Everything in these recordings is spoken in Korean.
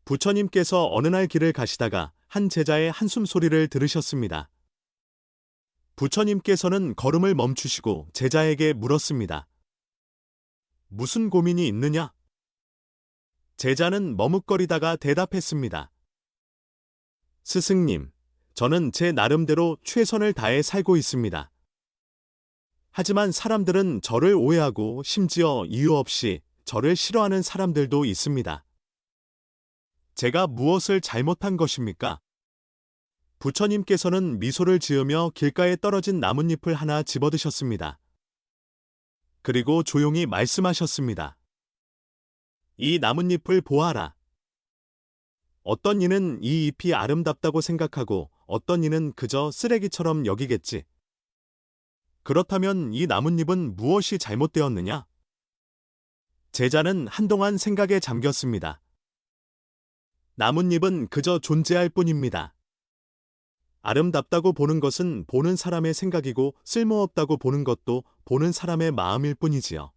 부처님께서 어느 날 길을 가시다가 한 제자의 한숨 소리를 들으셨습니다. 부처님께서는 걸음을 멈추시고 제자에게 물었습니다. 무슨 고민이 있느냐? 제자는 머뭇거리다가 대답했습니다. 스승님, 저는 제 나름대로 최선을 다해 살고 있습니다. 하지만 사람들은 저를 오해하고 심지어 이유 없이 저를 싫어하는 사람들도 있습니다. 제가 무엇을 잘못한 것입니까? 부처님께서는 미소를 지으며 길가에 떨어진 나뭇잎을 하나 집어드셨습니다. 그리고 조용히 말씀하셨습니다. 이 나뭇잎을 보아라. 어떤 이는 이 잎이 아름답다고 생각하고 어떤 이는 그저 쓰레기처럼 여기겠지. 그렇다면 이 나뭇잎은 무엇이 잘못되었느냐? 제자는 한동안 생각에 잠겼습니다. 나뭇잎은 그저 존재할 뿐입니다. 아름답다고 보는 것은 보는 사람의 생각이고 쓸모없다고 보는 것도 보는 사람의 마음일 뿐이지요.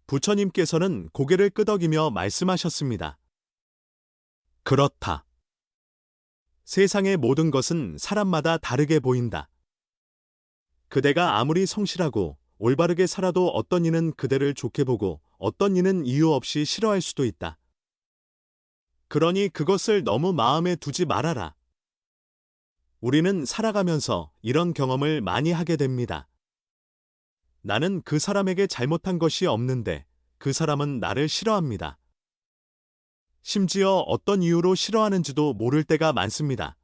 부처님께서는 고개를 끄덕이며 말씀하셨습니다. 그렇다. 세상의 모든 것은 사람마다 다르게 보인다. 그대가 아무리 성실하고 올바르게 살아도 어떤 이는 그대를 좋게 보고 어떤 이는 이유 없이 싫어할 수도 있다. 그러니 그것을 너무 마음에 두지 말아라. 우리는 살아가면서 이런 경험을 많이 하게 됩니다. 나는 그 사람에게 잘못한 것이 없는데 그 사람은 나를 싫어합니다. 심지어 어떤 이유로 싫어하는지도 모를 때가 많습니다.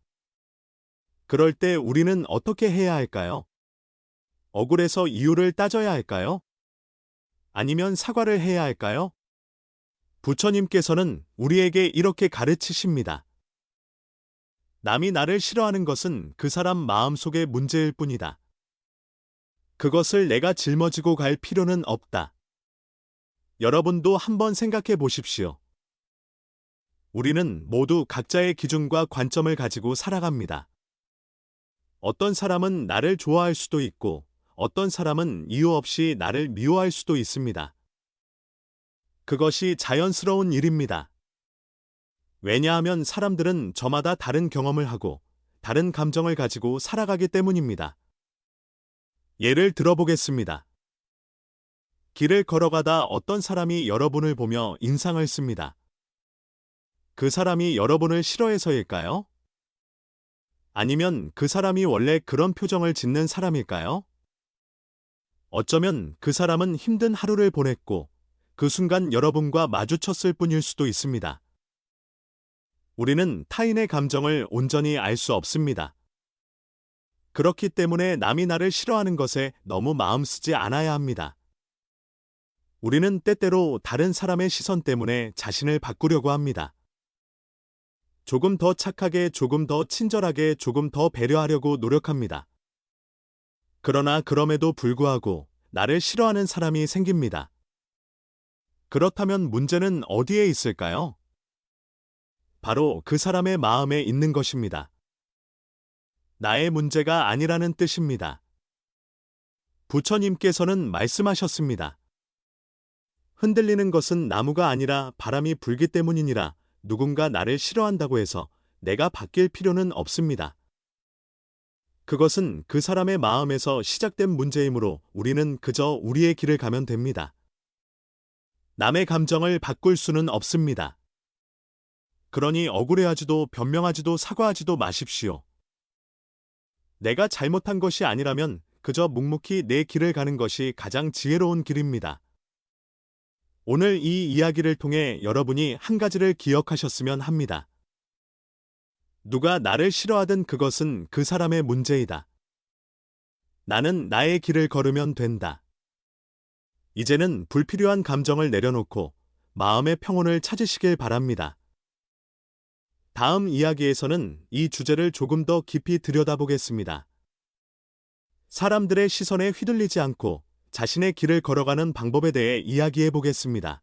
그럴 때 우리는 어떻게 해야 할까요? 억울해서 이유를 따져야 할까요? 아니면 사과를 해야 할까요? 부처님께서는 우리에게 이렇게 가르치십니다. 남이 나를 싫어하는 것은 그 사람 마음속의 문제일 뿐이다. 그것을 내가 짊어지고 갈 필요는 없다. 여러분도 한번 생각해 보십시오. 우리는 모두 각자의 기준과 관점을 가지고 살아갑니다. 어떤 사람은 나를 좋아할 수도 있고 어떤 사람은 이유 없이 나를 미워할 수도 있습니다. 그것이 자연스러운 일입니다. 왜냐하면 사람들은 저마다 다른 경험을 하고 다른 감정을 가지고 살아가기 때문입니다. 예를 들어보겠습니다. 길을 걸어가다 어떤 사람이 여러분을 보며 인상을 씁니다. 그 사람이 여러분을 싫어해서일까요? 아니면 그 사람이 원래 그런 표정을 짓는 사람일까요? 어쩌면 그 사람은 힘든 하루를 보냈고 그 순간 여러분과 마주쳤을 뿐일 수도 있습니다. 우리는 타인의 감정을 온전히 알 수 없습니다. 그렇기 때문에 남이 나를 싫어하는 것에 너무 마음 쓰지 않아야 합니다. 우리는 때때로 다른 사람의 시선 때문에 자신을 바꾸려고 합니다. 조금 더 착하게, 조금 더 친절하게, 조금 더 배려하려고 노력합니다. 그러나 그럼에도 불구하고 나를 싫어하는 사람이 생깁니다. 그렇다면 문제는 어디에 있을까요? 바로 그 사람의 마음에 있는 것입니다. 나의 문제가 아니라는 뜻입니다. 부처님께서는 말씀하셨습니다. 흔들리는 것은 나무가 아니라 바람이 불기 때문이니라. 누군가 나를 싫어한다고 해서 내가 바뀔 필요는 없습니다. 그것은 그 사람의 마음에서 시작된 문제이므로 우리는 그저 우리의 길을 가면 됩니다. 남의 감정을 바꿀 수는 없습니다. 그러니 억울해하지도 변명하지도 사과하지도 마십시오. 내가 잘못한 것이 아니라면 그저 묵묵히 내 길을 가는 것이 가장 지혜로운 길입니다. 오늘 이 이야기를 통해 여러분이 한 가지를 기억하셨으면 합니다. 누가 나를 싫어하든 그것은 그 사람의 문제이다. 나는 나의 길을 걸으면 된다. 이제는 불필요한 감정을 내려놓고 마음의 평온을 찾으시길 바랍니다. 다음 이야기에서는 이 주제를 조금 더 깊이 들여다보겠습니다. 사람들의 시선에 휘둘리지 않고 자신의 길을 걸어가는 방법에 대해 이야기해 보겠습니다.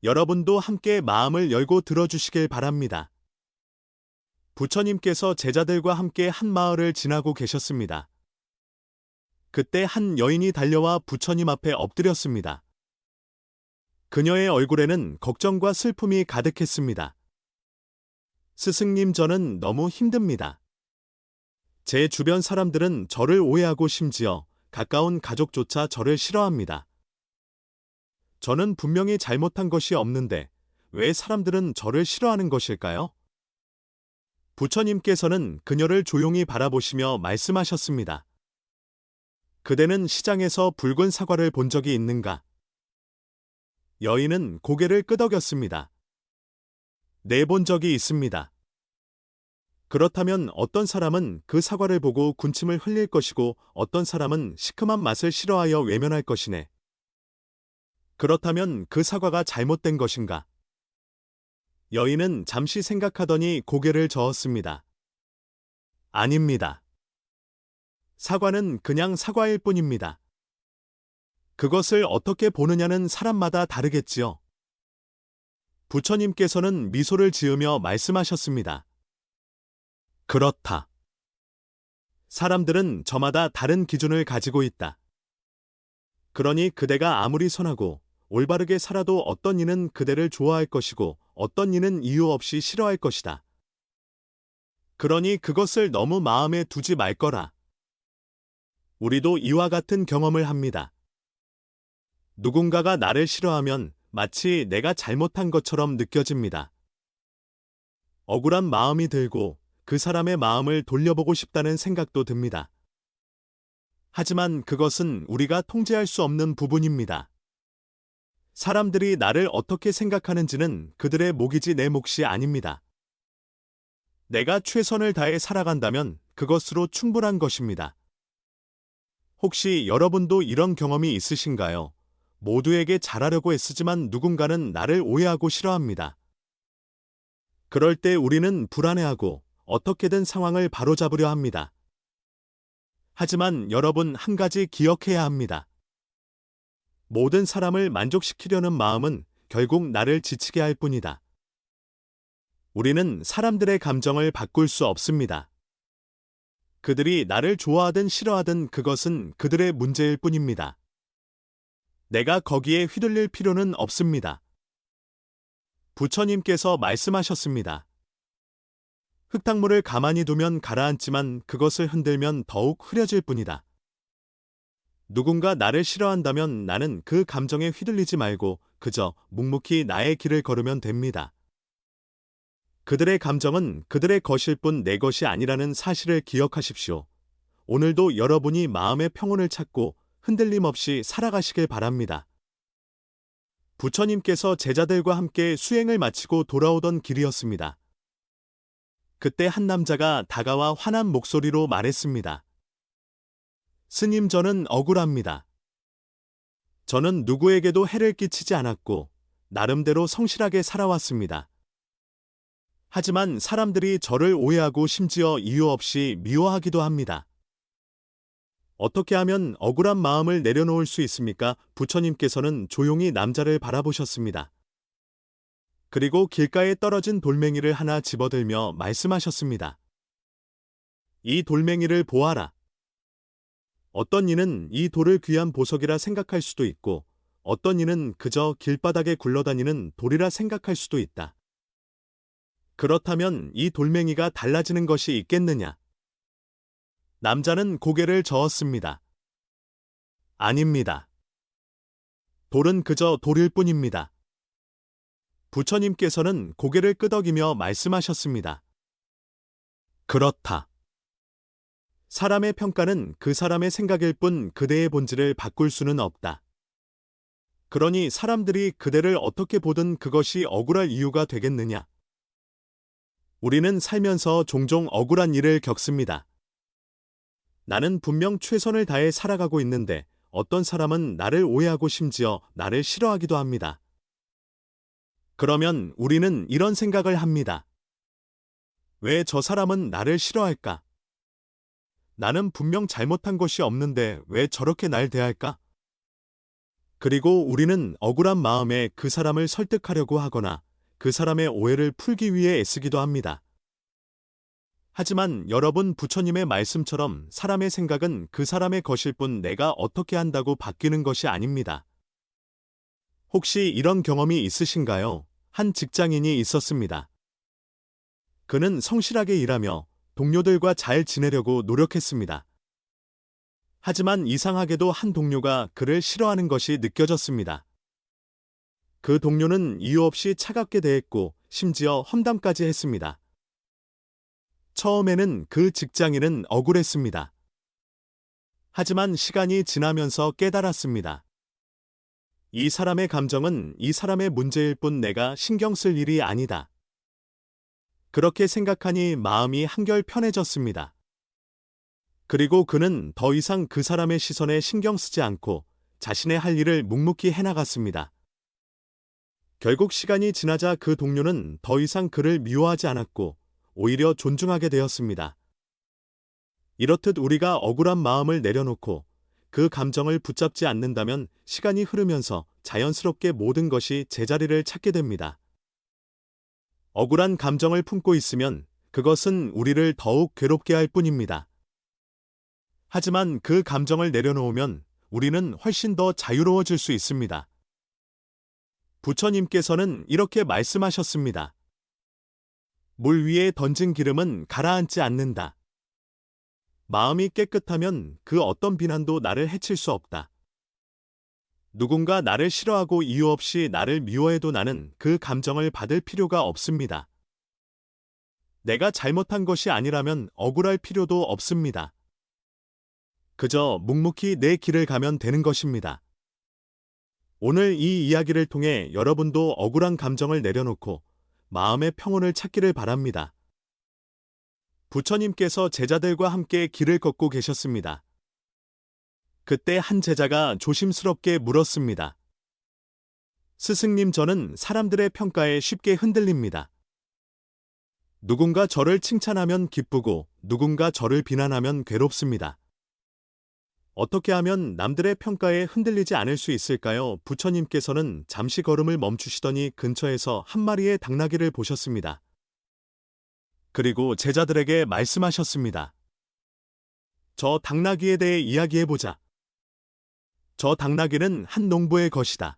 여러분도 함께 마음을 열고 들어주시길 바랍니다. 부처님께서 제자들과 함께 한 마을을 지나고 계셨습니다. 그때 한 여인이 달려와 부처님 앞에 엎드렸습니다. 그녀의 얼굴에는 걱정과 슬픔이 가득했습니다. 스승님, 저는 너무 힘듭니다. 제 주변 사람들은 저를 오해하고 심지어 가까운 가족조차 저를 싫어합니다. 저는 분명히 잘못한 것이 없는데 왜 사람들은 저를 싫어하는 것일까요? 부처님께서는 그녀를 조용히 바라보시며 말씀하셨습니다. 그대는 시장에서 붉은 사과를 본 적이 있는가? 여인은 고개를 끄덕였습니다. 네, 본 적이 있습니다. 그렇다면 어떤 사람은 그 사과를 보고 군침을 흘릴 것이고 어떤 사람은 시큼한 맛을 싫어하여 외면할 것이네. 그렇다면 그 사과가 잘못된 것인가? 여인은 잠시 생각하더니 고개를 저었습니다. 아닙니다. 사과는 그냥 사과일 뿐입니다. 그것을 어떻게 보느냐는 사람마다 다르겠지요. 부처님께서는 미소를 지으며 말씀하셨습니다. 그렇다. 사람들은 저마다 다른 기준을 가지고 있다. 그러니 그대가 아무리 선하고 올바르게 살아도 어떤 이는 그대를 좋아할 것이고 어떤 이는 이유 없이 싫어할 것이다. 그러니 그것을 너무 마음에 두지 말 거라. 우리도 이와 같은 경험을 합니다. 누군가가 나를 싫어하면 마치 내가 잘못한 것처럼 느껴집니다. 억울한 마음이 들고 그 사람의 마음을 돌려보고 싶다는 생각도 듭니다. 하지만 그것은 우리가 통제할 수 없는 부분입니다. 사람들이 나를 어떻게 생각하는지는 그들의 몫이지 내 몫이 아닙니다. 내가 최선을 다해 살아간다면 그것으로 충분한 것입니다. 혹시 여러분도 이런 경험이 있으신가요? 모두에게 잘하려고 애쓰지만 누군가는 나를 오해하고 싫어합니다. 그럴 때 우리는 불안해하고 어떻게든 상황을 바로잡으려 합니다. 하지만 여러분, 한 가지 기억해야 합니다. 모든 사람을 만족시키려는 마음은 결국 나를 지치게 할 뿐이다. 우리는 사람들의 감정을 바꿀 수 없습니다. 그들이 나를 좋아하든 싫어하든 그것은 그들의 문제일 뿐입니다. 내가 거기에 휘둘릴 필요는 없습니다. 부처님께서 말씀하셨습니다. 흙탕물을 가만히 두면 가라앉지만 그것을 흔들면 더욱 흐려질 뿐이다. 누군가 나를 싫어한다면 나는 그 감정에 휘둘리지 말고 그저 묵묵히 나의 길을 걸으면 됩니다. 그들의 감정은 그들의 것일 뿐 내 것이 아니라는 사실을 기억하십시오. 오늘도 여러분이 마음의 평온을 찾고 흔들림 없이 살아가시길 바랍니다. 부처님께서 제자들과 함께 수행을 마치고 돌아오던 길이었습니다. 그때 한 남자가 다가와 환한 목소리로 말했습니다. 스님, 저는 억울합니다. 저는 누구에게도 해를 끼치지 않았고 나름대로 성실하게 살아왔습니다. 하지만 사람들이 저를 오해하고 심지어 이유 없이 미워하기도 합니다. 어떻게 하면 억울한 마음을 내려놓을 수 있습니까? 부처님께서는 조용히 남자를 바라보셨습니다. 그리고 길가에 떨어진 돌멩이를 하나 집어들며 말씀하셨습니다. 이 돌멩이를 보아라. 어떤 이는 이 돌을 귀한 보석이라 생각할 수도 있고 어떤 이는 그저 길바닥에 굴러다니는 돌이라 생각할 수도 있다. 그렇다면 이 돌멩이가 달라지는 것이 있겠느냐? 남자는 고개를 저었습니다. 아닙니다. 돌은 그저 돌일 뿐입니다. 부처님께서는 고개를 끄덕이며 말씀하셨습니다. 그렇다. 사람의 평가는 그 사람의 생각일 뿐 그대의 본질을 바꿀 수는 없다. 그러니 사람들이 그대를 어떻게 보든 그것이 억울할 이유가 되겠느냐? 우리는 살면서 종종 억울한 일을 겪습니다. 나는 분명 최선을 다해 살아가고 있는데 어떤 사람은 나를 오해하고 심지어 나를 싫어하기도 합니다. 그러면 우리는 이런 생각을 합니다. 왜 저 사람은 나를 싫어할까? 나는 분명 잘못한 것이 없는데 왜 저렇게 날 대할까? 그리고 우리는 억울한 마음에 그 사람을 설득하려고 하거나 그 사람의 오해를 풀기 위해 애쓰기도 합니다. 하지만 여러분, 부처님의 말씀처럼 사람의 생각은 그 사람의 것일 뿐 내가 어떻게 한다고 바뀌는 것이 아닙니다. 혹시 이런 경험이 있으신가요? 한 직장인이 있었습니다. 그는 성실하게 일하며 동료들과 잘 지내려고 노력했습니다. 하지만 이상하게도 한 동료가 그를 싫어하는 것이 느껴졌습니다. 그 동료는 이유 없이 차갑게 대했고 심지어 험담까지 했습니다. 처음에는 그 직장인은 억울했습니다. 하지만 시간이 지나면서 깨달았습니다. 이 사람의 감정은 이 사람의 문제일 뿐 내가 신경 쓸 일이 아니다. 그렇게 생각하니 마음이 한결 편해졌습니다. 그리고 그는 더 이상 그 사람의 시선에 신경 쓰지 않고 자신의 할 일을 묵묵히 해나갔습니다. 결국 시간이 지나자 그 동료는 더 이상 그를 미워하지 않았고 오히려 존중하게 되었습니다. 이렇듯 우리가 억울한 마음을 내려놓고 그 감정을 붙잡지 않는다면 시간이 흐르면서 자연스럽게 모든 것이 제자리를 찾게 됩니다. 억울한 감정을 품고 있으면 그것은 우리를 더욱 괴롭게 할 뿐입니다. 하지만 그 감정을 내려놓으면 우리는 훨씬 더 자유로워질 수 있습니다. 부처님께서는 이렇게 말씀하셨습니다. 물 위에 던진 기름은 가라앉지 않는다. 마음이 깨끗하면 그 어떤 비난도 나를 해칠 수 없다. 누군가 나를 싫어하고 이유 없이 나를 미워해도 나는 그 감정을 받을 필요가 없습니다. 내가 잘못한 것이 아니라면 억울할 필요도 없습니다. 그저 묵묵히 내 길을 가면 되는 것입니다. 오늘 이 이야기를 통해 여러분도 억울한 감정을 내려놓고 마음의 평온을 찾기를 바랍니다. 부처님께서 제자들과 함께 길을 걷고 계셨습니다. 그때 한 제자가 조심스럽게 물었습니다. 스승님, 저는 사람들의 평가에 쉽게 흔들립니다. 누군가 저를 칭찬하면 기쁘고 누군가 저를 비난하면 괴롭습니다. 어떻게 하면 남들의 평가에 흔들리지 않을 수 있을까요? 부처님께서는 잠시 걸음을 멈추시더니 근처에서 한 마리의 당나귀를 보셨습니다. 그리고 제자들에게 말씀하셨습니다. 저 당나귀에 대해 이야기해보자. 저 당나귀는 한 농부의 것이다.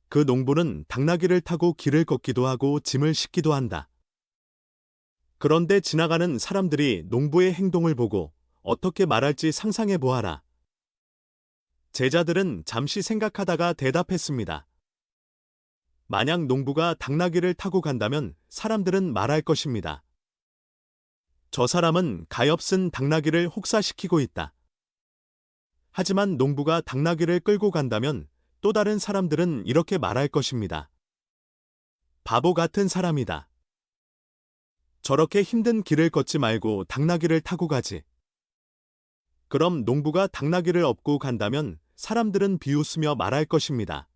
그 농부는 당나귀를 타고 길을 걷기도 하고 짐을 싣기도 한다. 그런데 지나가는 사람들이 농부의 행동을 보고 어떻게 말할지 상상해 보아라. 제자들은 잠시 생각하다가 대답했습니다. 만약 농부가 당나귀를 타고 간다면 사람들은 말할 것입니다. 저 사람은 가엾은 당나귀를 혹사시키고 있다. 하지만 농부가 당나귀를 끌고 간다면 또 다른 사람들은 이렇게 말할 것입니다. 바보 같은 사람이다. 저렇게 힘든 길을 걷지 말고 당나귀를 타고 가지. 그럼 농부가 당나귀를 업고 간다면 사람들은 비웃으며 말할 것입니다.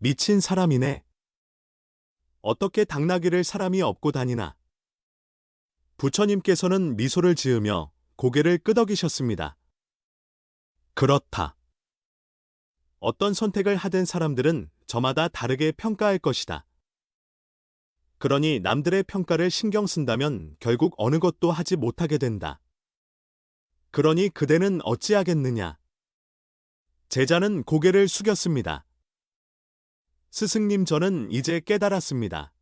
미친 사람이네. 어떻게 당나귀를 사람이 업고 다니나. 부처님께서는 미소를 지으며 고개를 끄덕이셨습니다. 그렇다. 어떤 선택을 하든 사람들은 저마다 다르게 평가할 것이다. 그러니 남들의 평가를 신경 쓴다면 결국 어느 것도 하지 못하게 된다. 그러니 그대는 어찌하겠느냐? 제자는 고개를 숙였습니다. 스승님, 저는 이제 깨달았습니다.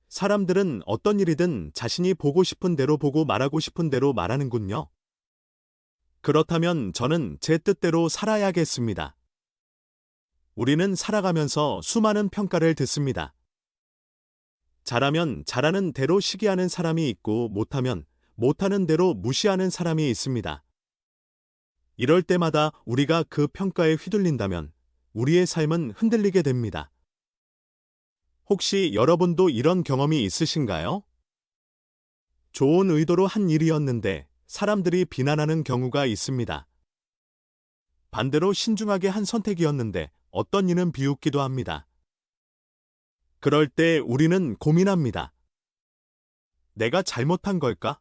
사람들은 어떤 일이든 자신이 보고 싶은 대로 보고 말하고 싶은 대로 말하는군요. 그렇다면 저는 제 뜻대로 살아야겠습니다. 우리는 살아가면서 수많은 평가를 듣습니다. 잘하면 잘하는 대로 시기하는 사람이 있고 못하면 못하는 대로 무시하는 사람이 있습니다. 이럴 때마다 우리가 그 평가에 휘둘린다면 우리의 삶은 흔들리게 됩니다. 혹시 여러분도 이런 경험이 있으신가요? 좋은 의도로 한 일이었는데 사람들이 비난하는 경우가 있습니다. 반대로 신중하게 한 선택이었는데 어떤 이는 비웃기도 합니다. 그럴 때 우리는 고민합니다. 내가 잘못한 걸까?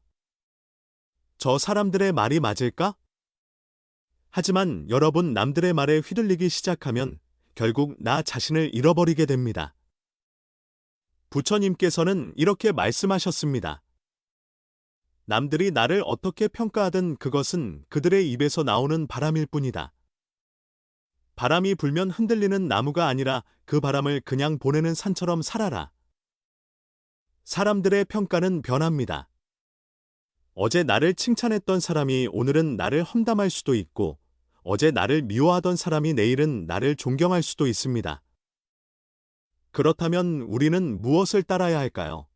저 사람들의 말이 맞을까? 하지만 여러분, 남들의 말에 휘둘리기 시작하면 결국 나 자신을 잃어버리게 됩니다. 부처님께서는 이렇게 말씀하셨습니다. 남들이 나를 어떻게 평가하든 그것은 그들의 입에서 나오는 바람일 뿐이다. 바람이 불면 흔들리는 나무가 아니라 그 바람을 그냥 보내는 산처럼 살아라. 사람들의 평가는 변합니다. 어제 나를 칭찬했던 사람이 오늘은 나를 험담할 수도 있고, 어제 나를 미워하던 사람이 내일은 나를 존경할 수도 있습니다. 그렇다면 우리는 무엇을 따라야 할까요?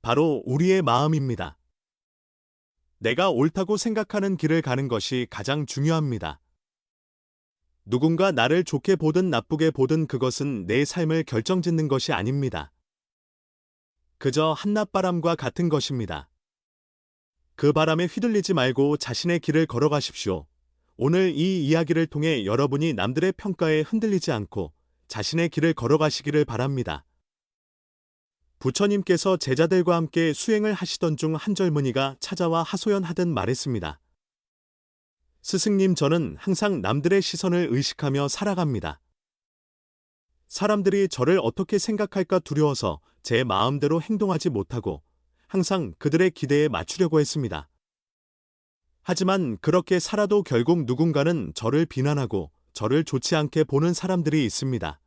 바로 우리의 마음입니다. 내가 옳다고 생각하는 길을 가는 것이 가장 중요합니다. 누군가 나를 좋게 보든 나쁘게 보든 그것은 내 삶을 결정짓는 것이 아닙니다. 그저 한낮바람과 같은 것입니다. 그 바람에 휘둘리지 말고 자신의 길을 걸어가십시오. 오늘 이 이야기를 통해 여러분이 남들의 평가에 흔들리지 않고 자신의 길을 걸어가시기를 바랍니다. 부처님께서 제자들과 함께 수행을 하시던 중 한 젊은이가 찾아와 하소연하듯 말했습니다. 스승님, 저는 항상 남들의 시선을 의식하며 살아갑니다. 사람들이 저를 어떻게 생각할까 두려워서 제 마음대로 행동하지 못하고 항상 그들의 기대에 맞추려고 했습니다. 하지만 그렇게 살아도 결국 누군가는 저를 비난하고 저를 좋지 않게 보는 사람들이 있습니다.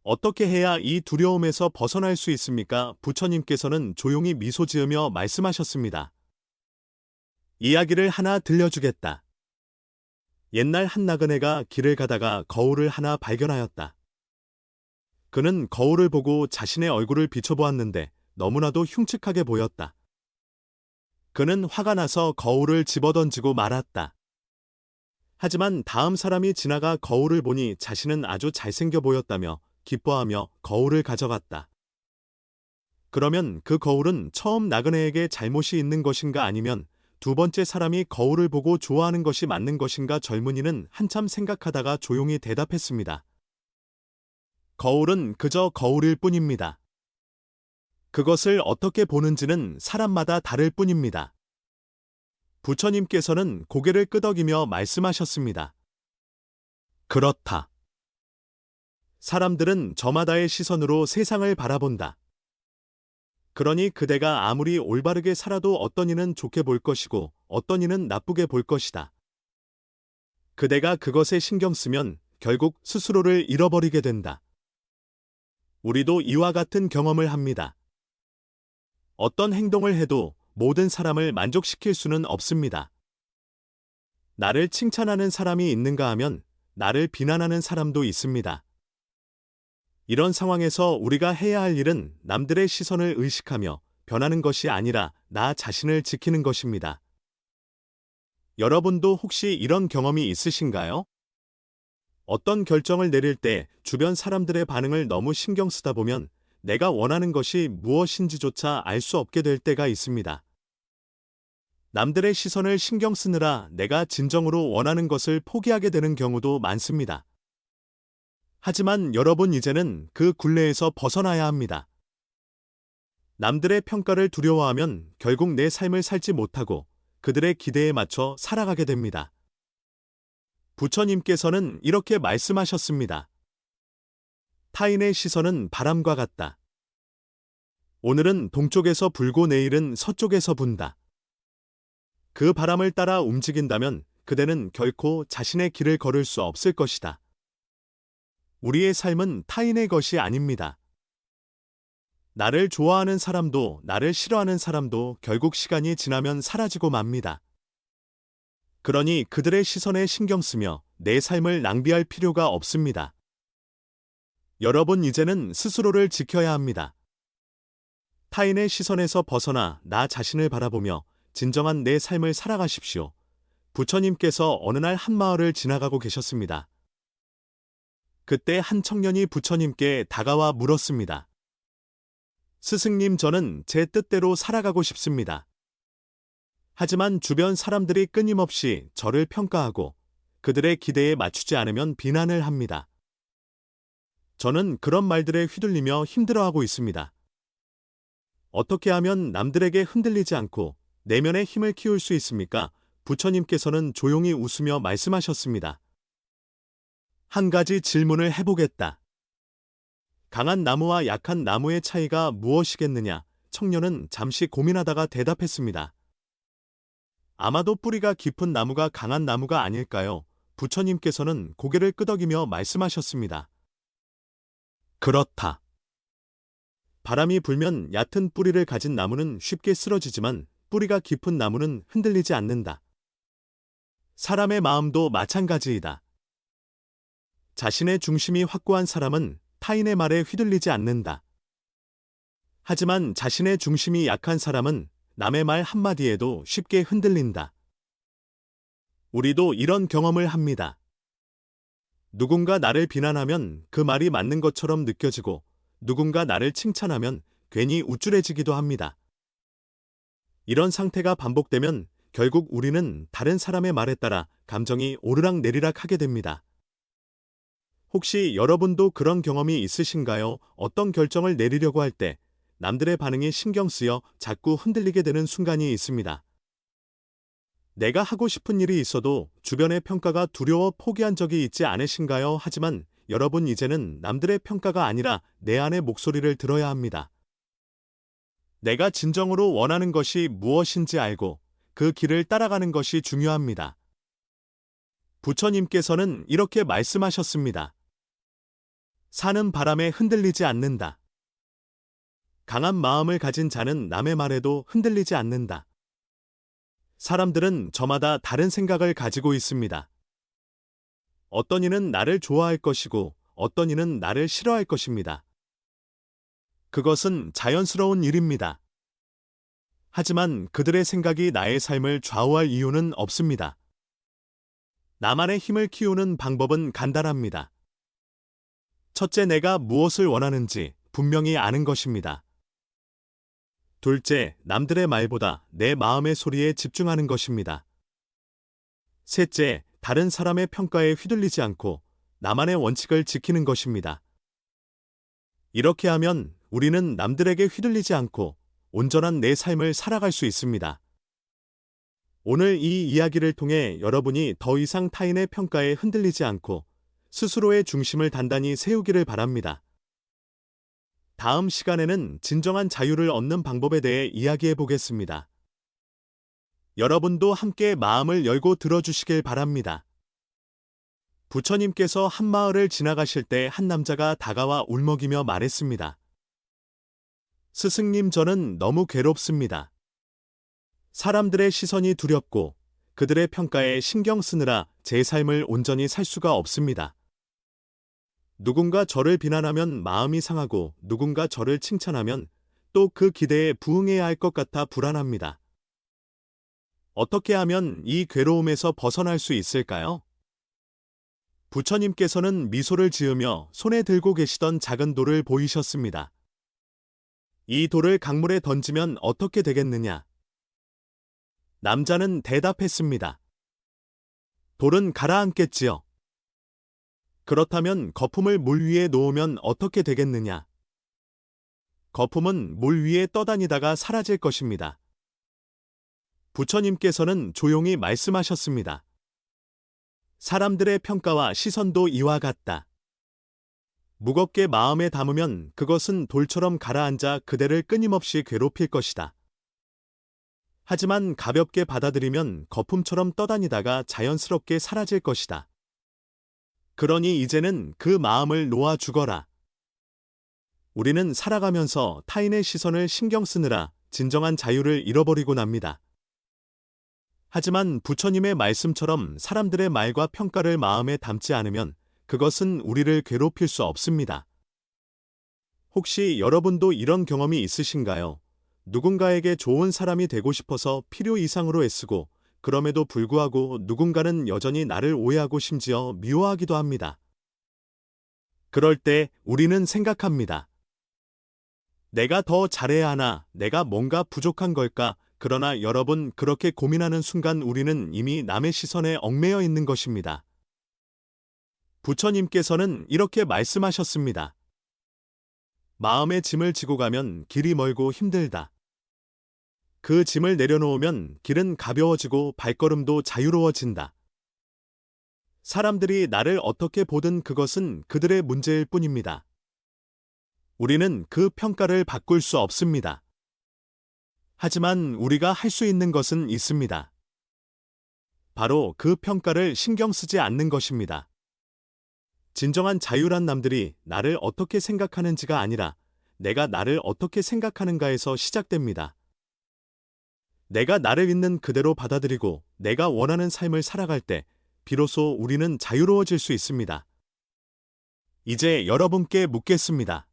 어떻게 해야 이 두려움에서 벗어날 수 있습니까? 부처님께서는 조용히 미소 지으며 말씀하셨습니다. 이야기를 하나 들려주겠다. 옛날 한 나그네가 길을 가다가 거울을 하나 발견하였다. 그는 거울을 보고 자신의 얼굴을 비춰보았는데 너무나도 흉측하게 보였다. 그는 화가 나서 거울을 집어던지고 말았다. 하지만 다음 사람이 지나가 거울을 보니 자신은 아주 잘생겨 보였다며 기뻐하며 거울을 가져갔다. 그러면 그 거울은 처음 나그네에게 잘못이 있는 것인가 아니면 두 번째 사람이 거울을 보고 좋아하는 것이 맞는 것인가? 젊은이는 한참 생각하다가 조용히 대답했습니다. 거울은 그저 거울일 뿐입니다. 그것을 어떻게 보는지는 사람마다 다를 뿐입니다. 부처님께서는 고개를 끄덕이며 말씀하셨습니다. 그렇다. 사람들은 저마다의 시선으로 세상을 바라본다. 그러니 그대가 아무리 올바르게 살아도 어떤 이는 좋게 볼 것이고 어떤 이는 나쁘게 볼 것이다. 그대가 그것에 신경 쓰면 결국 스스로를 잃어버리게 된다. 우리도 이와 같은 경험을 합니다. 어떤 행동을 해도 모든 사람을 만족시킬 수는 없습니다. 나를 칭찬하는 사람이 있는가 하면 나를 비난하는 사람도 있습니다. 이런 상황에서 우리가 해야 할 일은 남들의 시선을 의식하며 변하는 것이 아니라 나 자신을 지키는 것입니다. 여러분도 혹시 이런 경험이 있으신가요? 어떤 결정을 내릴 때 주변 사람들의 반응을 너무 신경 쓰다 보면 내가 원하는 것이 무엇인지조차 알 수 없게 될 때가 있습니다. 남들의 시선을 신경 쓰느라 내가 진정으로 원하는 것을 포기하게 되는 경우도 많습니다. 하지만 여러분, 이제는 그 굴레에서 벗어나야 합니다. 남들의 평가를 두려워하면 결국 내 삶을 살지 못하고 그들의 기대에 맞춰 살아가게 됩니다. 부처님께서는 이렇게 말씀하셨습니다. 타인의 시선은 바람과 같다. 오늘은 동쪽에서 불고 내일은 서쪽에서 분다. 그 바람을 따라 움직인다면 그대는 결코 자신의 길을 걸을 수 없을 것이다. 우리의 삶은 타인의 것이 아닙니다. 나를 좋아하는 사람도 나를 싫어하는 사람도 결국 시간이 지나면 사라지고 맙니다. 그러니 그들의 시선에 신경 쓰며 내 삶을 낭비할 필요가 없습니다. 여러분, 이제는 스스로를 지켜야 합니다. 타인의 시선에서 벗어나 나 자신을 바라보며 진정한 내 삶을 살아가십시오. 부처님께서 어느 날 한 마을을 지나가고 계셨습니다. 그때 한 청년이 부처님께 다가와 물었습니다. 스승님, 저는 제 뜻대로 살아가고 싶습니다. 하지만 주변 사람들이 끊임없이 저를 평가하고 그들의 기대에 맞추지 않으면 비난을 합니다. 저는 그런 말들에 휘둘리며 힘들어하고 있습니다. 어떻게 하면 남들에게 흔들리지 않고 내면의 힘을 키울 수 있습니까? 부처님께서는 조용히 웃으며 말씀하셨습니다. 한 가지 질문을 해보겠다. 강한 나무와 약한 나무의 차이가 무엇이겠느냐? 청년은 잠시 고민하다가 대답했습니다. 아마도 뿌리가 깊은 나무가 강한 나무가 아닐까요? 부처님께서는 고개를 끄덕이며 말씀하셨습니다. 그렇다. 바람이 불면 얕은 뿌리를 가진 나무는 쉽게 쓰러지지만 뿌리가 깊은 나무는 흔들리지 않는다. 사람의 마음도 마찬가지이다. 자신의 중심이 확고한 사람은 타인의 말에 휘둘리지 않는다. 하지만 자신의 중심이 약한 사람은 남의 말 한마디에도 쉽게 흔들린다. 우리도 이런 경험을 합니다. 누군가 나를 비난하면 그 말이 맞는 것처럼 느껴지고 누군가 나를 칭찬하면 괜히 우쭐해지기도 합니다. 이런 상태가 반복되면 결국 우리는 다른 사람의 말에 따라 감정이 오르락내리락 하게 됩니다. 혹시 여러분도 그런 경험이 있으신가요? 어떤 결정을 내리려고 할 때 남들의 반응이 신경 쓰여 자꾸 흔들리게 되는 순간이 있습니다. 내가 하고 싶은 일이 있어도 주변의 평가가 두려워 포기한 적이 있지 않으신가요? 하지만 여러분 이제는 남들의 평가가 아니라 내 안의 목소리를 들어야 합니다. 내가 진정으로 원하는 것이 무엇인지 알고 그 길을 따라가는 것이 중요합니다. 부처님께서는 이렇게 말씀하셨습니다. 사는 바람에 흔들리지 않는다. 강한 마음을 가진 자는 남의 말에도 흔들리지 않는다. 사람들은 저마다 다른 생각을 가지고 있습니다. 어떤 이는 나를 좋아할 것이고 어떤 이는 나를 싫어할 것입니다. 그것은 자연스러운 일입니다. 하지만 그들의 생각이 나의 삶을 좌우할 이유는 없습니다. 나만의 힘을 키우는 방법은 간단합니다. 첫째, 내가 무엇을 원하는지 분명히 아는 것입니다. 둘째, 남들의 말보다 내 마음의 소리에 집중하는 것입니다. 셋째, 다른 사람의 평가에 휘둘리지 않고 나만의 원칙을 지키는 것입니다. 이렇게 하면 우리는 남들에게 휘둘리지 않고 온전한 내 삶을 살아갈 수 있습니다. 오늘 이 이야기를 통해 여러분이 더 이상 타인의 평가에 흔들리지 않고 스스로의 중심을 단단히 세우기를 바랍니다. 다음 시간에는 진정한 자유를 얻는 방법에 대해 이야기해 보겠습니다. 여러분도 함께 마음을 열고 들어주시길 바랍니다. 부처님께서 한 마을을 지나가실 때 한 남자가 다가와 울먹이며 말했습니다. 스승님, 저는 너무 괴롭습니다. 사람들의 시선이 두렵고 그들의 평가에 신경 쓰느라 제 삶을 온전히 살 수가 없습니다. 누군가 저를 비난하면 마음이 상하고 누군가 저를 칭찬하면 또 그 기대에 부응해야 할 것 같아 불안합니다. 어떻게 하면 이 괴로움에서 벗어날 수 있을까요? 부처님께서는 미소를 지으며 손에 들고 계시던 작은 돌을 보이셨습니다. 이 돌을 강물에 던지면 어떻게 되겠느냐? 남자는 대답했습니다. 돌은 가라앉겠지요. 그렇다면 거품을 물 위에 놓으면 어떻게 되겠느냐? 거품은 물 위에 떠다니다가 사라질 것입니다. 부처님께서는 조용히 말씀하셨습니다. 사람들의 평가와 시선도 이와 같다. 무겁게 마음에 담으면 그것은 돌처럼 가라앉아 그대를 끊임없이 괴롭힐 것이다. 하지만 가볍게 받아들이면 거품처럼 떠다니다가 자연스럽게 사라질 것이다. 그러니 이제는 그 마음을 놓아주거라. 우리는 살아가면서 타인의 시선을 신경 쓰느라 진정한 자유를 잃어버리고 납니다. 하지만 부처님의 말씀처럼 사람들의 말과 평가를 마음에 담지 않으면 그것은 우리를 괴롭힐 수 없습니다. 혹시 여러분도 이런 경험이 있으신가요? 누군가에게 좋은 사람이 되고 싶어서 필요 이상으로 애쓰고 그럼에도 불구하고 누군가는 여전히 나를 오해하고 심지어 미워하기도 합니다. 그럴 때 우리는 생각합니다. 내가 더 잘해야 하나? 내가 뭔가 부족한 걸까? 그러나 여러분, 그렇게 고민하는 순간 우리는 이미 남의 시선에 얽매여 있는 것입니다. 부처님께서는 이렇게 말씀하셨습니다. 마음의 짐을 지고 가면 길이 멀고 힘들다. 그 짐을 내려놓으면 길은 가벼워지고 발걸음도 자유로워진다. 사람들이 나를 어떻게 보든 그것은 그들의 문제일 뿐입니다. 우리는 그 평가를 바꿀 수 없습니다. 하지만 우리가 할 수 있는 것은 있습니다. 바로 그 평가를 신경 쓰지 않는 것입니다. 진정한 자유란 남들이 나를 어떻게 생각하는지가 아니라 내가 나를 어떻게 생각하는가에서 시작됩니다. 내가 나를 있는 그대로 받아들이고 내가 원하는 삶을 살아갈 때 비로소 우리는 자유로워질 수 있습니다. 이제 여러분께 묻겠습니다.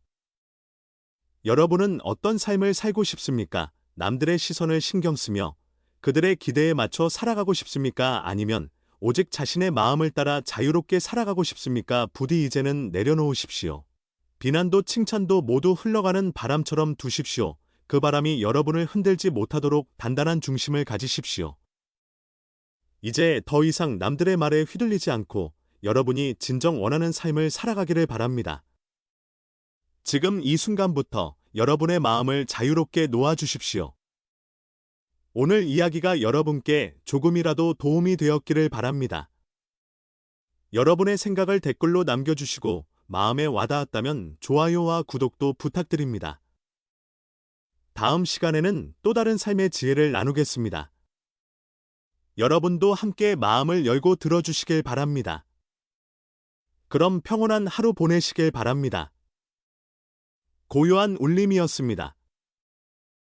여러분은 어떤 삶을 살고 싶습니까? 남들의 시선을 신경 쓰며 그들의 기대에 맞춰 살아가고 싶습니까? 아니면 오직 자신의 마음을 따라 자유롭게 살아가고 싶습니까? 부디 이제는 내려놓으십시오. 비난도 칭찬도 모두 흘러가는 바람처럼 두십시오. 그 바람이 여러분을 흔들지 못하도록 단단한 중심을 가지십시오. 이제 더 이상 남들의 말에 휘둘리지 않고 여러분이 진정 원하는 삶을 살아가기를 바랍니다. 지금 이 순간부터 여러분의 마음을 자유롭게 놓아주십시오. 오늘 이야기가 여러분께 조금이라도 도움이 되었기를 바랍니다. 여러분의 생각을 댓글로 남겨주시고 마음에 와닿았다면 좋아요와 구독도 부탁드립니다. 다음 시간에는 또 다른 삶의 지혜를 나누겠습니다. 여러분도 함께 마음을 열고 들어주시길 바랍니다. 그럼 평온한 하루 보내시길 바랍니다. 고요한 울림이었습니다.